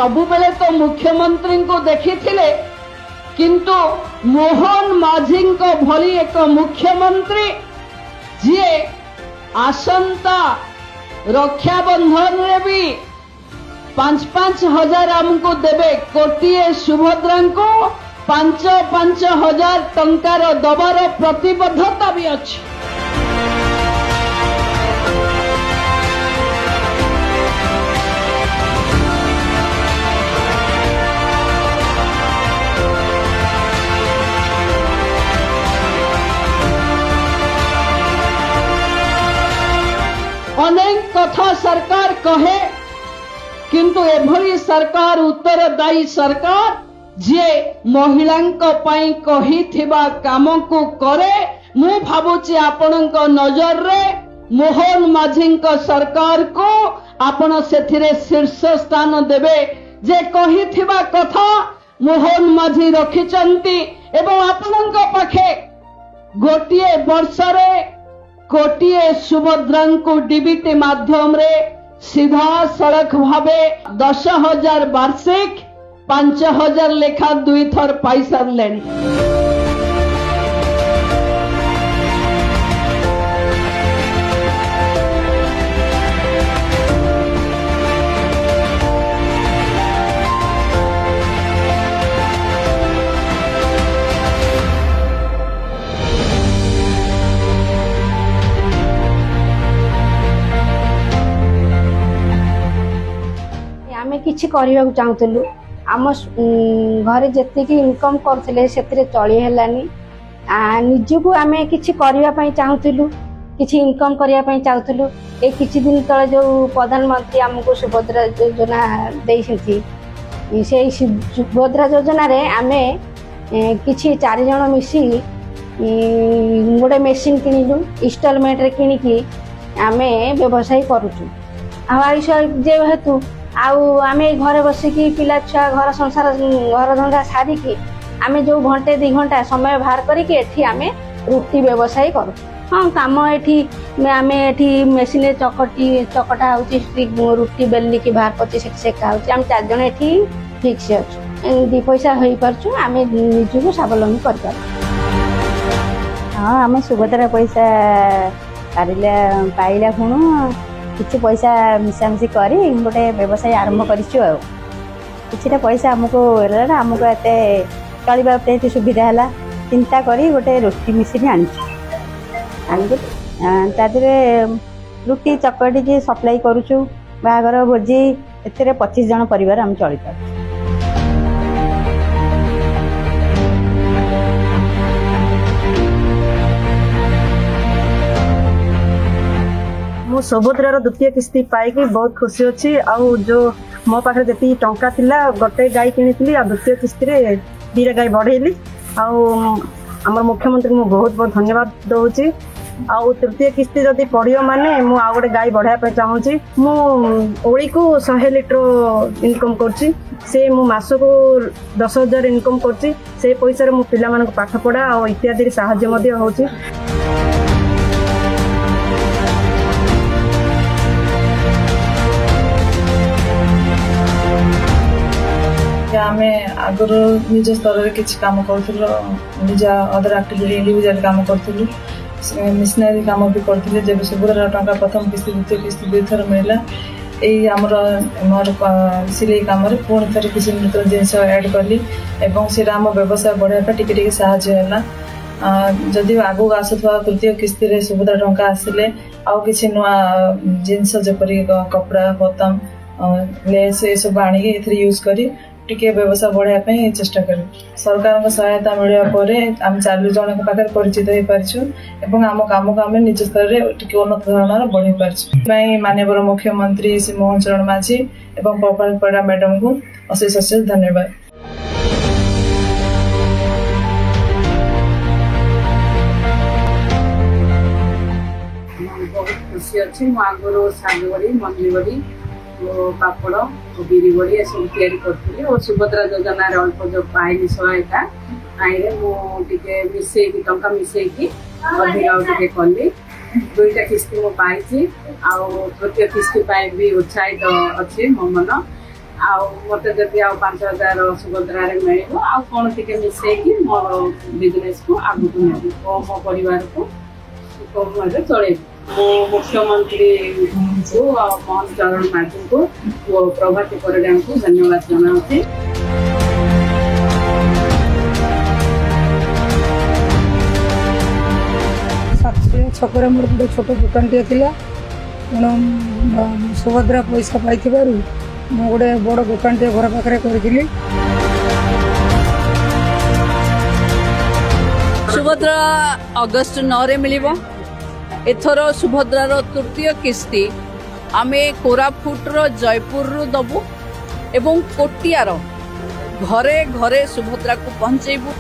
सबु बेले तो मुख्यमंत्री को देखी किंतु मोहन माझी को भली एक मुख्यमंत्री जी आसंता रक्षाबंधन रे भी 5-5 हजार आमको देवे कोटिए सुभद्रा को 5-5 हजार टंकार दबार प्रतिबद्धता भी अच्छी। अनेक कथा सरकार कहे किंतु एभली सरकार उत्तरदायी सरकार जे महिलांको पई कहिथिबा काम को करे। मु भाबुची आपनक नजर रे मोहन माझींको सरकार को आपण सेथिरे शीर्ष स्थान देबे। जे कहिथिबा कथा मोहन माझी रखिचंती एवं आपनक पाखे गोटिए वर्ष रे कोटिए सुभद्रा को डीबीटी माध्यम रे सीधा सड़क भावे 10,000 वार्षिक 5,000 लेखा 2 थर पाई सारे। किछि करिया चाहूलु आम घरे जेतिकी इनकम करथिले सेतिरे चली हेलानी निजको आमे किछि करिया पई चाहूलु किछि इनकम करिया पई चाहूलु। ए किछि दिन तळे जो प्रधानमंत्री हमको सुभद्रा योजना देइछथि से सुभद्रा योजना रे आमे किछि 4 जण मिसी गोटे मेसिन किनिलु इंस्टॉलमेंट रे किनिकी आमे व्यवसाय करूछु। जे हेतु आमे घरे बसिकी पिला छुआ घर संसार घर धंदा सारिकी आमे जो घंटे 2 घंटा समय बाहर करिकी एठी आमे रुटी व्यवसाय करू। हाँ काम एठी आमे एठी मेसिन चकटा होची रुटी बेली की बाहर करची सेका होची। आम 4 जण एठी ठीक से अछि 2 पैसा होई परछु आमे निजको स्वावलंबी कर पार। हाँ आमे सुभद्रा पैसा पाइला खुणु किसी पैसा मिसामिशी कर गोटे व्यवसाय आरंभ कर पैसा आमको आमको एते चलवाते सुविधा है चिंता करी गोटे रोटी मिसिन आनिकी रुटी चकटी की सप्लाई करुचु बाहागर भोजी ए 25 जन परिवार आम चली पार। सुभद्रार द्वितीय किस्ती पाई बहुत खुशी अच्छी। जो मो पाखे जी टंका थिला गोटे गाय किनी द्वितीय किस्ती रे 2 गाय बढ़ेली। आमर मुख्यमंत्री को बहुत बहुत धन्यवाद दौची। तृतीय किस्ती जदि पड़ो माने मु आ गोटे गाय बढ़ाया चाहूँगी। ओली को 100 लिटर इनकम करची से मु मास को 10,000 इनकम करची। से पैसा मो पिला मानक पाठ पढ़ा और इत्यादि साहाय्य मध्य होची। आमे आगुर निज स्तर में किसी काम करूँ निज अदर एक्टिविटी इंडिविजुअल काम करूँ मिशनरी काम भी करते। जब सुभद्रा टंका प्रथम किस्ती द्वितीय किस्ती 2 थर मिलला यही आमर मोर सिलाई काम पुणी थे किसी नूतन जिनस ऐड कली से आम व्यवसाय बढ़ाई टिके साहाय्य है। जदि आगू आसुवा तृतीय किस्ती सुभद्रा टंका आसिले आउ कि नुआ जिनस जपरी कपड़ा बतम लेस ये सब आणिक यूज करी टिके व्यवसाय बढ़ाई चेष्टा करूँ। सरकार सहायता मिलने आम 4 जन पाखे परिचित हो पार्छु एवं आम काम को आम निज स्तर में टिके उन्नत धरण बढ़ी पार्छु। माननीय मुख्यमंत्री श्री मोहन चरण माझी एवं गोपाल परिड़ा मैडम को अशेष अशेष धन्यवाद। बहुत खुशी अच्छी आगुर साग बड़ी मंडली बड़ी पापड़ बिरी बड़ी ये सब तैयारी करी और सुभद्रा योजना अल्प जो पाइली सहायता आईने मुझे मिसई टंका मिसई अधिक कली 2टा किस्ती मु पाई तृतीय किस्ती भी उत्साहित अच्छे मो मन मत जदि 5,000 सुभद्रा मिल कौन टे मिसेकी मोर बिजनेस को आगू नेबी मो परिवार को सुखमय चल मुख्यमंत्री को मोहन चरण माझी को प्रभाती परिड़ा को धन्यवाद जनाऊँ। छकरे मोर गोटे छोट दुकान टे थी सुभद्रा पैसा पाई मु गोटे बड़ दुकान टे घर पाखे करी। सुभद्रा अगस्ट 9 मिल एथर सुभद्रार तृतीय किस्ती आमे कोरापुटर जयपुर दबु एवं कोटियार घरे घरे सुभद्रा को पहुंचेबू।